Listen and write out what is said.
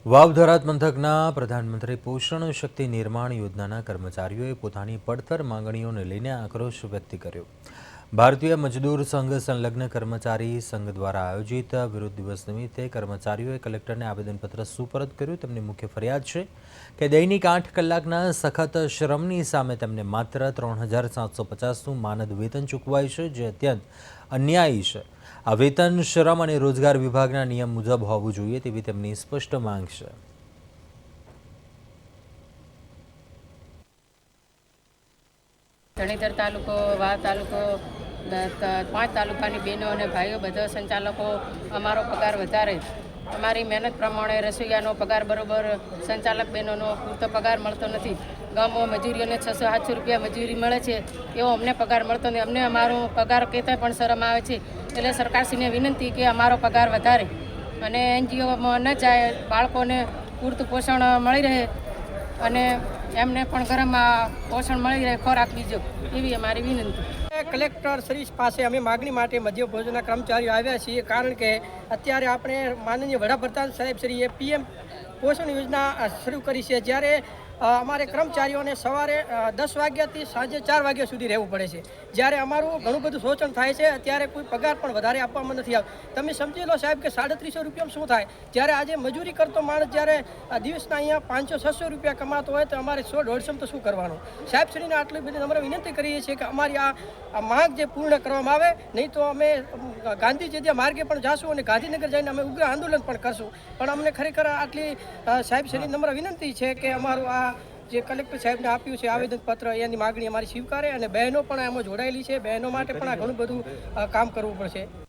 વાવ થરાદ પંથકના પ્રધાનમંત્રી પોષણ શક્તિ નિર્માણ યોજનાના કર્મચારીઓએ પોતાની પડતર માંગણીઓને લઈને આક્રોશ વ્યક્ત કર્યો। ભારતીય મજદૂર સંઘ સંલગ્ન કર્મચારી સંઘ દ્વારા આયોજિત વિરોધ દિવસ નિમિત્તે કર્મચારીઓએ કલેક્ટરને આવેદનપત્ર સુપરત કર્યું। તેમની મુખ્ય ફરિયાદ છે કે દૈનિક 8 કલાકના સખત શ્રમની સામે તેમને માત્ર 3750નું માનદ વેતન ચૂકવાય છે, જે અત્યંત અન્યાયી છે। આ વેતન શ્રમ અને રોજગાર વિભાગના નિયમ મુજબ હોવું જોઈએ તેવી તેમની સ્પષ્ટ માંગ છે। ધણીધર તાલુકો, વાવ તાલુકો, 5 તાલુકાની બહેનો અને ભાઈઓ બધા સંચાલકો અમારો પગાર વધારે, અમારી મહેનત પ્રમાણે રસોઈયાનો પગાર બરોબર, સંચાલક બહેનોનો પૂરતો પગાર મળતો નથી। ગામો મજૂરીઓને 600-700 રૂપિયા મજૂરી મળે છે, એવો અમને પગાર મળતો નથી। અમને અમારો પગાર કહેતા પણ શરમ આવે છે। એટલે સરકારશ્રીને વિનંતી કે અમારો પગાર વધારે અને એનજીઓમાં ન જાય, બાળકોને પૂરતું પોષણ મળી રહે અને એમને પણ ગરમ પોષણ મળી રહે, ખોરાક બીજો, એવી અમારી વિનંતી। કલેક્ટર શ્રી પાસે અમે માગણી માટે મધ્ય ભોજનના કર્મચારીઓ આવ્યા છીએ, કારણ કે અત્યારે આપણે માનનીય વડાપ્રધાન સાહેબ શ્રીએ પીએમ પોષણ યોજના શરૂ કરી છે। જ્યારે અમારે કર્મચારીઓને સવારે 10 વાગ્યાથી સાંજે 4 વાગ્યા સુધી રહેવું પડે છે। જ્યારે અમારું ઘણું બધું શોષણ થાય છે, ત્યારે કોઈ પગાર પણ વધારે આપવામાં નથી આવતો। તમે સમજી લો સાહેબ કે 350 રૂપિયામાં શું થાય। જ્યારે આજે મજૂરી કરતો માણસ જ્યારે દિવસના અહીંયા 500-600 રૂપિયા કમાતો હોય તો અમારે 100-150 તો શું કરવાનું। સાહેબ શ્રીને આટલી બધી અમે વિનંતી કરીએ છીએ કે અમારી આ માંગ જે પૂર્ણ કરવામાં આવે, નહીં તો અમે ગાંધીજી માર્ગે પણ જાશું અને ગાંધીનગર જઈને અમે ઉગ્ર આંદોલન પણ કરશું। પણ અમને ખરેખર આટલી સાહેબ શ્રીની નમ્ર વિનંતી છે કે અમારું આ જે કલેક્ટર સાહેબને આપ્યું છે આવેદનપત્ર, એની માગણી અમારી સ્વીકારે અને બહેનો પણ એમાં જોડાયેલી છે। બહેનો માટે પણ આ ઘણું બધું કામ કરવું પડશે।